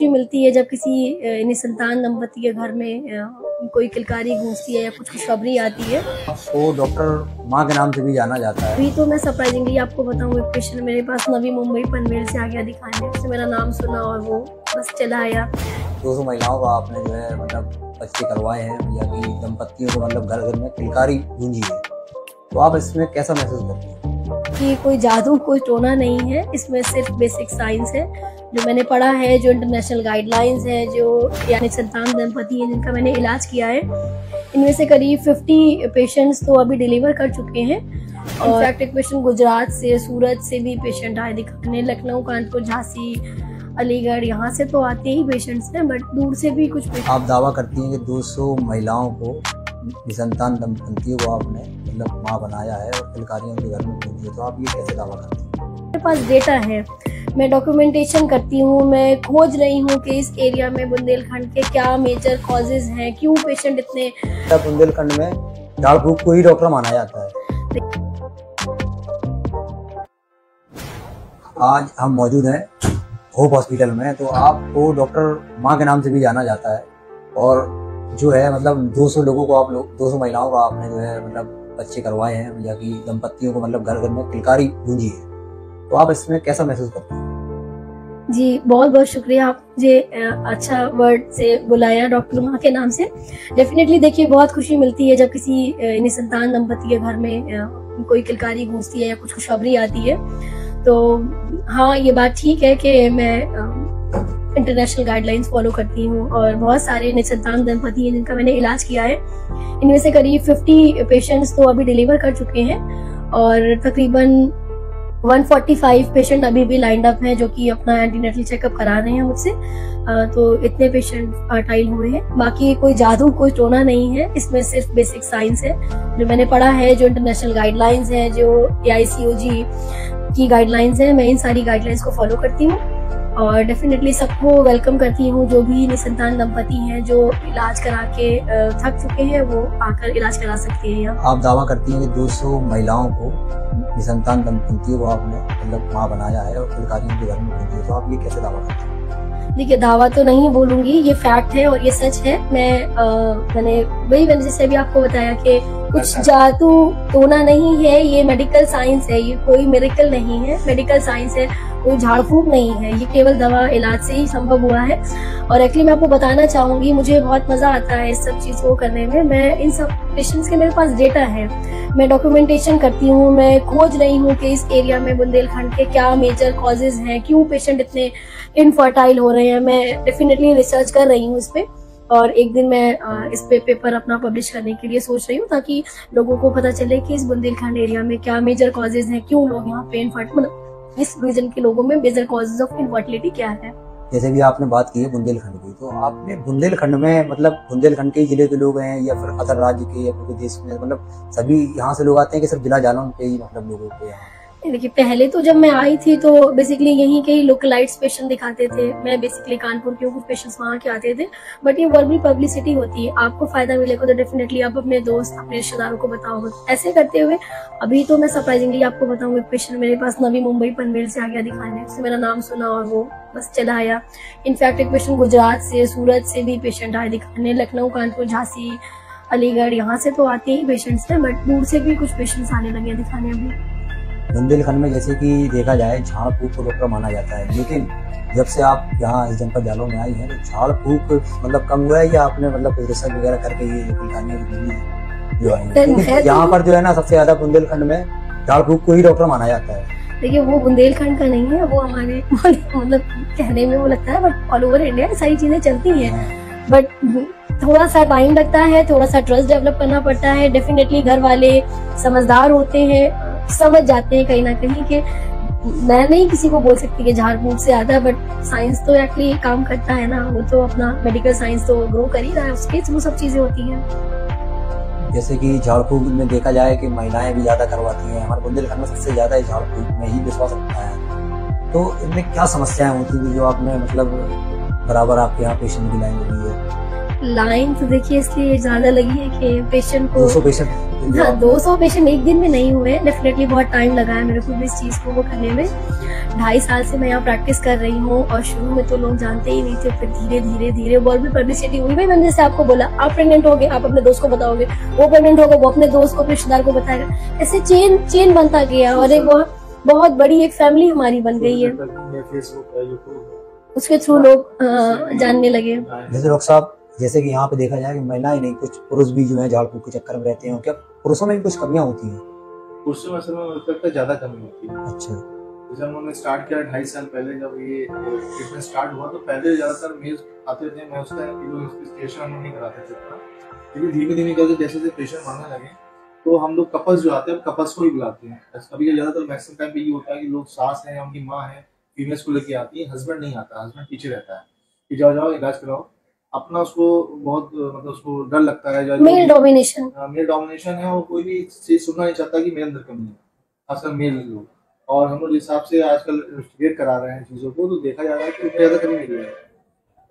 खुशी मिलती है जब किसी निसंतान दंपति के घर में कोई किलकारी गूंजती है या कुछ खुशखबरी आती है। आपको डॉक्टर माँ के नाम से भी जाना जाता है। अभी तो मैं सरप्राइजिंगली आपको बताऊं, एक पेशेंट मेरे पास नवी मुंबई पनवेल से आ गया दिखाने। उसने मेरा नाम सुना और वो बस चला आया। 200 महिलाओं का आपने जो है मतलब बच्चे करवाए हैं या कि दंपतियों को मतलब घर घर में किलकारी गूंजी है, तो आप इसमें कैसा महसूस करते हैं? कि कोई जादू कोई टोना नहीं है, इसमें सिर्फ बेसिक साइंस है जो मैंने पढ़ा है, जो इंटरनेशनल गाइडलाइंस है, जो यानी संतान दंपति है जिनका मैंने इलाज किया है। इनमें से करीब 50 पेशेंट्स तो अभी डिलीवर कर चुके हैं। और इनफैक्ट एक पेशेंट गुजरात से, सूरत से भी पेशेंट आए दिखाने, लखनऊ, कानपुर, झांसी, अलीगढ़, यहाँ से तो आते ही पेशेंट्स हैं, बट दूर से भी कुछ पेशेंट। आप दावा करती हैं कि 200 महिलाओं को, निसंतान दंपतियों को आपने मतलब माँ बनाया है और किलकारियों के घर में गूंजी है, तो आप ये कैसे दावा करती हैं? मेरे पास डेटा है, मैं डॉक्यूमेंटेशन करती हूँ, मैं खोज रही हूँ कि इस एरिया में बुंदेलखंड के क्या मेजर कॉजेज हैं, क्यों पेशेंट इतने। बुंदेलखंड में झाड़ फूक को ही डॉक्टर माना जाता है। आज हम मौजूद हैं होप हॉस्पिटल में, तो आपको डॉक्टर माँ के नाम से भी जाना जाता है और जो है मतलब 200 लोगों को 200 महिलाओं का आपने जो है मतलब बच्चे करवाए हैं या कि दंपतियों को मतलब घर घर में किलकारी गूंजी है, तो आप इसमें कैसा महसूस करते हैं? जी बहुत बहुत शुक्रिया, आप मुझे अच्छा वर्ड से बुलाया डॉक्टर माँ के नाम से। डेफिनेटली देखिए, बहुत खुशी मिलती है जब किसी निसंतान दंपति के घर में कोई किलकारी गूंजती है या कुछ खुशखबरी आती है। तो हाँ, ये बात ठीक है कि मैं इंटरनेशनल गाइडलाइंस फॉलो करती हूँ और बहुत सारे निसंतान दंपति हैं जिनका मैंने इलाज किया है। इनमें से करीब 50 पेशेंट्स तो अभी डिलीवर कर चुके हैं और तकरीबन 145 पेशेंट अभी भी लाइंड अप हैं जो कि अपना एंटीनेटल चेकअप करा रहे हैं मुझसे। तो इतने पेशेंट फर्टाइल हुए हैं। बाकी कोई जादू कोई टोना नहीं है, इसमें सिर्फ बेसिक साइंस है जो मैंने पढ़ा है, जो इंटरनेशनल गाइडलाइंस है, जो AICOG की गाइडलाइंस है। मैं इन सारी गाइडलाइंस को फॉलो करती हूँ और डेफिनेटली सबको वेलकम करती हूँ। जो भी निसंतान दंपति हैं जो इलाज करा के थक चुके हैं, वो आकर इलाज करा सकते हैं यहाँ। आप दावा करती हैं कि 200 महिलाओं को, निसंतान दंपतियों को आपने मतलब माँ बनाया है और किलकारियों के घर में गूंजी है, तो आप ये कैसे दावा करती हैं? देखिए, दावा तो नहीं बोलूंगी, ये फैक्ट है और ये सच है। मैंने जैसे अभी आपको बताया कि कुछ जादू टोना नहीं है, ये मेडिकल साइंस है, ये कोई मिरेकल नहीं है, मेडिकल साइंस है, कोई झाड़ फूक नहीं है, ये केवल दवा इलाज से ही संभव हुआ है। और एक्चुअली मैं आपको बताना चाहूंगी, मुझे बहुत मजा आता है इस सब चीज को करने में। मैं इन सब पेशेंट्स के मेरे पास डेटा है, मैं डॉक्यूमेंटेशन करती हूँ, मैं खोज रही हूँ कि इस एरिया में बुंदेलखंड के क्या मेजर कॉजेज हैं, क्यों पेशेंट इतने इनफर्टाइल हो रहे हैं। मैं डेफिनेटली रिसर्च कर रही हूँ इस पे और एक दिन मैं इस पे पेपर अपना पब्लिश करने के लिए सोच रही हूँ, ताकि लोगों को पता चले कि इस बुंदेलखंड एरिया में क्या मेजर कॉजेज हैं, क्यों लोग यहाँ पे मतलब इस रीजन के लोगों में मेजर कॉजेज ऑफ इनफर्टिलिटी क्या है। जैसे भी आपने बात की है बुंदेलखंड की, तो आपने बुंदेलखंड में मतलब बुंदेलखंड के जिले के लोग हैं या फिर अदर राज्य के या पूरे देश में, मतलब सभी यहाँ से लोग आते हैं कि सिर्फ जिला जालौन के ही मतलब लोगों को यहाँ? देखिए, पहले तो जब मैं आई थी तो बेसिकली यहीं के ही लोकलाइट्स पेशेंट दिखाते थे। मैं बेसिकली कानपुर के कुछ पेशेंट्स वहाँ के आते थे, बट ये वर्बल पब्लिसिटी होती है, आपको फायदा मिलेगा तो डेफिनेटली आप अपने दोस्त, अपने रिश्तेदारों को बताओगे। ऐसे करते हुए अभी तो मैं सरप्राइजिंगली आपको बताऊंगा, एक पेशेंट मेरे पास नवी मुंबई पनवेल से आ गया दिखाने। उसने मेरा नाम सुना और वो बस चला आया। इनफैक्ट एक पेशेंट गुजरात से, सूरत से भी पेशेंट आए दिखाने, लखनऊ, कानपुर, झांसी, अलीगढ़, यहाँ से तो आते ही पेशेंट्स हैं, बट दूर से भी कुछ पेशेंट्स आने लगे दिखाने अभी। बुंदेलखंड में जैसे कि देखा जाए झाड़ फूक को डॉक्टर माना जाता है, लेकिन जब से आप यहाँ इस जनपद जालौन में आई हैं, तो झाड़ फूक मतलब कम हुआ है या आपने मतलब कुछ रिसर्च वगैरह करके ये किलकारियां जो आई हैं? यहाँ पर जो है ना, सबसे ज्यादा बुंदेलखंड में झाड़ फूक को ही डॉक्टर माना जाता है। देखिए, वो बुंदेलखंड का नहीं है, वो हमारे मतलब कहने में वो लगता है, बट ऑल ओवर इंडिया सारी चीजें चलती हैं। बट थोड़ा सा टाइम लगता है, थोड़ा सा ट्रस्ट डेवलप करना पड़ता है। डेफिनेटली घर वाले समझदार होते हैं, समझ जाते हैं कहीं ना कहीं कि मैं नहीं किसी को बोल सकती कि झाड़ फूक से आता है, बट साइंस तो एक्चुअली काम करता है ना, वो तो अपना मेडिकल साइंस तो ग्रो कर ही रहा है, उसके वो सब चीजें होती हैं। जैसे कि झाड़ फूक में देखा जाए कि महिलाएं भी ज्यादा करवाती हैं, हमारे बुंदेलखंड में सबसे ज्यादा झाड़ फूक में ही विश्वास रखता है, तो इनमें क्या समस्याएं होती है जो आपने मतलब बराबर आपके यहाँ पेशेंट की लाइन लगी है? लाइन तो देखिए इसलिए ज्यादा लगी है कि पेशेंट को 200 पेशेंट हाँ, 200 पेशेंट एक दिन में नहीं हुए, डेफिनेटली बहुत टाइम लगा है मेरे को भी इस चीज को वो करने में। 2.5 साल से मैं यहाँ प्रैक्टिस कर रही हूँ और शुरू में तो लोग जानते ही नहीं थे, फिर धीरे धीरे धीरे और भी पब्लिसिटी हुई। भाई मैंने जैसे आपको बोला, आप प्रेग्नेंट हो गए, आप अपने दोस्त को बताओगे, वो प्रेग्नेंट होगा, वो अपने दोस्त को, अपने रिश्तेदार को बताएगा, ऐसे चेन बनता गया और एक बहुत बड़ी एक फैमिली हमारी बन गई है। उसके थ्रू लोग जानने लगे। जैसे डॉक्टर साहब, जैसे कि यहाँ पे देखा जाए कि महिलाएं नहीं, कुछ पुरुष भी जो है झाड़ फूक के चक्कर में रहते हैं, क्या पुरुषों में भी कुछ कमियां होती हैं? पुरुषों में असल में मुझे लगता है ज्यादा कमी होती है। अच्छा, जब हमने स्टार्ट किया 2.5 साल पहले, जब ये ट्रीटमेंट स्टार्ट हुआ, तो पहले ज्यादातर मेल आते थे, मैं उसका इन्वेस्टिगेशन हम नहीं कराते थे, लेकिन धीमे धीमे करके जैसे जैसे पेशेंट बढ़ने लगे तो हम लोग कपल्स जो आते हैं कपल्स को ही बुलाते हैं। कभी ज्यादातर मैक्सिमम टाइम पे ये होता है कि लोग सास है, उनकी माँ है, फीमेल्स को लेके आती है, हस्बैंड नहीं आता, हस्बैड पीछे रहता है कि जाओ इलाज कराओ अपना। उसको बहुत मतलब उसको डर लगता है, मेल डोमिनेशन है, और कोई भी चीज सुनना नहीं चाहता कि मेरे अंदर कमी है, खासकर मेल लोग। और हम लोग जिस हिसाब से आजकल इन्वेस्टिगेट करा रहे हैं चीजों को, तो देखा जा रहा है कि उसमें ज्यादा कमी मिल रही है।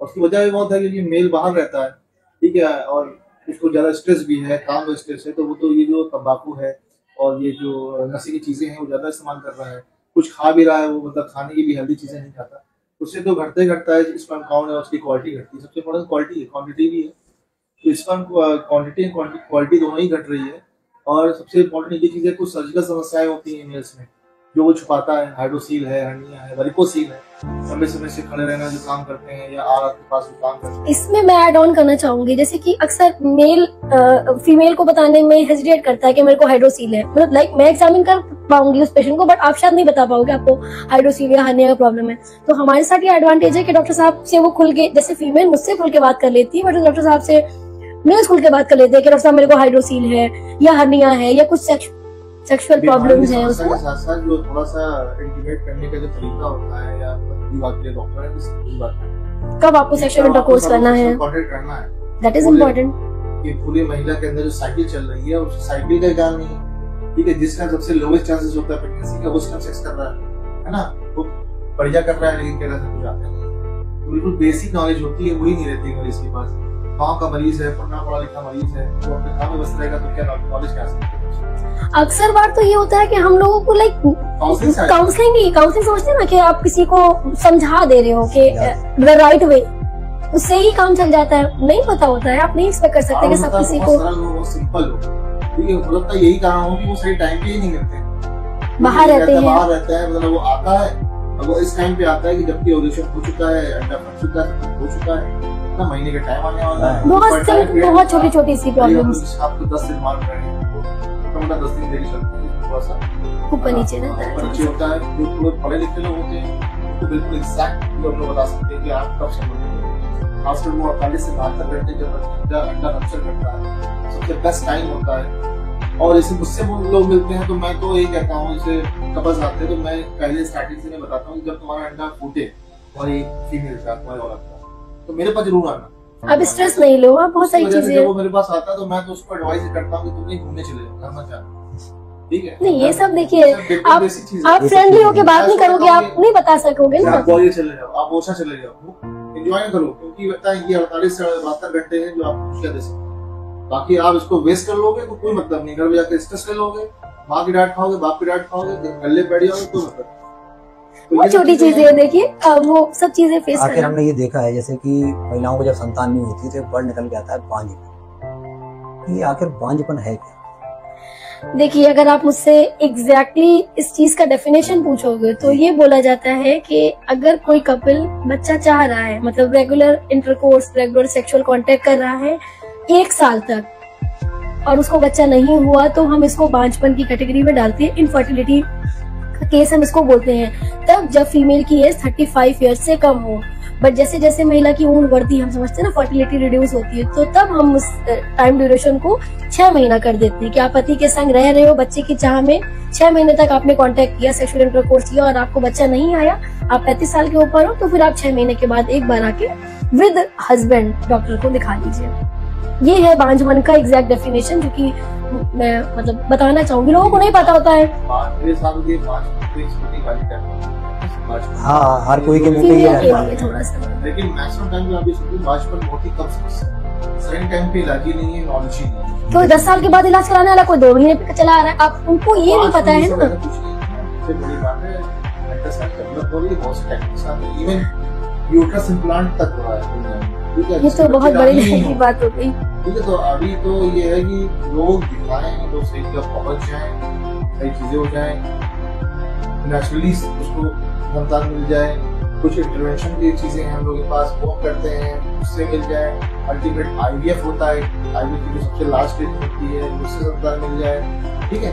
और उसकी वजह भी बहुत है क्योंकि मेल बाहर रहता है, ठीक है, और उसको ज्यादा स्ट्रेस भी है, काम का स्ट्रेस है, तो वो तो ये जो तंबाकू है और ये जो नशे की चीजें हैं वो ज्यादा इस्तेमाल कर रहा है। कुछ खा भी रहा है वो, मतलब खाने की भी हेल्दी चीजें नहीं खाता, उससे तो घटता है स्पर्म काउंट है, उसकी क्वालिटी घटती है। सबसे इम्पोर्टेंट क्वालिटी है, क्वांटिटी भी है, तो स्पर्म क्वांटिटी क्वालिटी दोनों ही घट रही है। और सबसे इम्पोर्टेंट ये चीज है, कुछ सर्जिकल समस्याएं होती हैं मेल्स में जो वो छुपाता है, हाइड्रोसील है, हर्निया है, वेरिकोसील है, लंबे समय से खड़े रहना जो काम करते हैं या आग के पास जो काम करते हैं। इसमें मैं ऐड ऑन करना चाहूंगी, जैसे कि अक्सर मेल फीमेल को बताने में हेजिटेट करता है कि मेरे को हाइड्रोसील है, मतलब लाइक मैं एग्जामिन कर पाऊंगी उस पेशेंट को, बट आप शायद नहीं बता पाओगे आपको हाइड्रोसील या हर्निया का प्रॉब्लम है। तो हमारे साथ ये एडवांटेज है कि डॉक्टर साहब से वो खुल के, जैसे फीमेल मुझसे खुल के बात कर लेती है, बट डॉक्टर साहब से मेल खुल के बात कर लेते हैं कि डॉक्टर साहब मेरे को हाइड्रोसील है या हर्निया है या कुछ सेक्सुअल प्रॉब्लम्स हैं। उसमें साथ साथ जो थोड़ा सा इंटीमेट करने का जो तरीका होता है, या बात के डॉक्टर है किस बात है, कब आपको सेक्सुअल इंटरकोर्स करना है, दैट इज इम्पोर्टेंट। कि पूरी महिला के अंदर जो साइकिल चल रही है उस साइकिल का ज्ञान नहीं है, ठीक है, जिसका सबसे लोवेस्ट चांसेस होता है प्रेगनेंसी का, वो सेक्स कर रहा है ना, वो बढ़िया कर रहा है, लेकिन कहना से कुछ आता है। बिल्कुल बेसिक नॉलेज होती है, वही नहीं रहती है मरीज के पास। गाँव का मरीज है, पढ़ा लिखा मरीज है, वो अपने काम में व्यस्त रहेगा तो क्या नॉलेज क्या सकते हैं। अक्सर बार तो ये होता है कि हम लोगों को लाइक काउंसलिंग समझते हैं ना, कि आप किसी को समझा दे रहे हो कि द राइट वे, उससे ही काम चल जाता है। नहीं पता होता है, आप नहीं एक्सपेक्ट कर सकते कि सब किसी को सिंपल हो, ठीक है, मतलब यही कारण हो कि वो सही टाइम पे ही नहीं मिलते, बाहर रहते हैं, मतलब वो आता है, अब वो इस टाइम पे आता है कि जबकि ओव्यूलेशन हो चुका है, अंडा फट चुका है, हो चुका है, इतना महीने का टाइम आने वाला है, बहुत छोटी सी प्रॉब्लम्स, आपको 10 दिन मान रहे हैं, मोटा 10 दिन देरी चलती है, थोड़ा सा ऊपर नीचे रहता है, नीचे होता है। जो लोग पढ़े लिखे लोग होते हैं तो बिल्कुल एग्जैक्ट लोग बता सकते हैं कि आप कब समझेंगे, खासकर वो 48 से 72 घंटे जब अंडा रप्चर करता है, सबसे बेस्ट टाइम होता है। और जैसे मुझसे वो लोग मिलते हैं तो मैं तो यही कहता हूँ, जैसे कपल्स आते हैं तो मैं पहले स्टार्टिंग से मैं बताता हूँ, जब तुम्हारा अंडा फूटे तुम्हारी फीमेल का, तुम्हारे औरत का, तो मेरे पास जरूर आना। अब स्ट्रेस नहीं लो, आप बहुत सारी चीजें, वो मेरे पास आता है तो मैं तो उसको एडवाइस करता हूँ कि तुम नहीं घूमने चले जाओ, घर मत जाना, ठीक है। नहीं ये सब देखिए, आप फ्रेंडली होके बात नहीं करोगे, आप नहीं बता सकोगे ना। आप बोलिए चले जाओ, आप ओशा चले जाओ, एंजॉय करो, क्योंकि लगता है ये 48 से 72 घंटे हैं जो आप खुशियां दे सकते हैं। बाकी आप इसको वेस्ट कर लोगे तो कोई मतलब नहीं, घर में जाकर स्ट्रेस ले लोगे, माँ की डांट खाओगे, बाप की डांट खाओगे, गले बैठ जाओगे, कोई मतलब। वो छोटी चीजें है, देखिए वो सब चीजें फेस करना। आखिर हमने ये देखा है जैसे कि महिलाओं को जब संतान नहीं होती तो एक वर्ड निकल के आता है बांझपन। ये आखिर बांझपन है क्या? देखिए, अगर आप मुझसे एग्जैक्टली इस चीज का डेफिनेशन पूछोगे तो ये बोला जाता है कि अगर कोई कपल बच्चा चाह रहा है, मतलब regular intercourse, regular sexual contact कर रहा है 1 साल तक और उसको बच्चा नहीं हुआ, तो हम इसको बांझपन की कैटेगरी में डालते हैं, इनफर्टिलिटी केस हम इसको बोलते हैं। तब जब फीमेल की एज 35 ईयर्स से कम हो, बट जैसे जैसे महिला की उम्र बढ़ती है, हम समझते हैं ना फर्टिलिटी रिड्यूस होती है, तो तब हम उस टाइम ड्यूरेशन को 6 महीना कर देते हैं कि आप पति के संग रह रहे हो, बच्चे की चाह में 6 महीने तक आपने कांटेक्ट किया, सेक्सुअल इंटरकोर्स किया और आपको बच्चा नहीं आया, आप 35 साल के ऊपर हो, तो फिर आप 6 महीने के बाद एक बार आके विद हस्बैंड डॉक्टर को दिखा लीजिए। ये है बांझपन का एग्जैक्ट डेफिनेशन, जो कि मैं मतलब बताना चाहूंगी, लोगों को नहीं पता होता है। हाँ, हर कोई के मुंह पे ये रहता है, लेकिन मैक्सिमम टाइम में अभी बांझपन बहुत ही कम समस्या है, सही टाइम पे इलाज ही नहीं है, नॉलेज ही नहीं है। तो 10 साल के बाद इलाज कराने वाला कोई 2 महीने पे चला आ रहा है, आप उनको ये नहीं पता है ना। सबसे बड़ी बात है अल्ट्रासाउंड डेवलप हो रही है, बहुत से टेक्निक्स आ रही है, इवन यूट्रस इम्प्लांट तक हो रहा है दुनिया में, ठीक है। ये तो बहुत बड़ी की बात हो गई, ठीक है। तो अभी तो ये है कि लोग दिखाएं, लोग सही जगह पहुंच जाएं, सही चीजें हो जाएं, नेचुरली उसको संतान मिल जाए। कुछ इंटरवेंशन की चीजें हम लोग के पास वो करते हैं, उससे मिल जाए। अल्टीमेट आईवीएफ होता है, आईवीएफ की सबसे लास्ट स्टेज होती है, उससे संतान मिल जाए, ठीक है।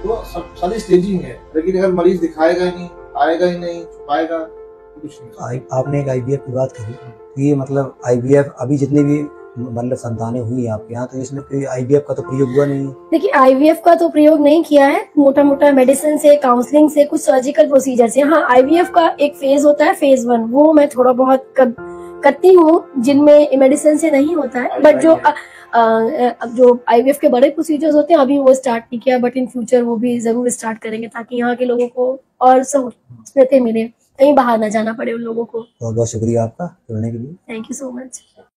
तो सब सारी स्टेजिंग है, लेकिन अगर मरीज दिखाएगा ही नहीं, आएगा ही नहीं, छुपाएगा, कुछ नहीं। आपने एक आईवीएफ की बात करी, ये मतलब आईवीएफ अभी जितने भी मतलब संतानें हुई है आपके यहाँ, तो इसमें कोई आईवीएफ का तो प्रयोग हुआ नहीं है? देखिए आईवीएफ का तो प्रयोग नहीं किया है, मोटा मोटा मेडिसिन से, काउंसलिंग से, कुछ सर्जिकल प्रोसीजर से। हाँ, आईवीएफ का एक फेज होता है, फेज 1, वो मैं थोड़ा बहुत करती हूँ, जिनमें मेडिसिन से नहीं होता है। बट जो आईवीएफ के बड़े प्रोसीजर्स होते हैं अभी वो स्टार्ट नहीं किया, बट इन फ्यूचर वो भी जरूर स्टार्ट करेंगे, ताकि यहाँ के लोगों को और सहूलियतें मिले, कहीं बाहर न जाना पड़े उन लोगों को। बहुत बहुत शुक्रिया आपका जुड़ने के लिए। Thank you so much.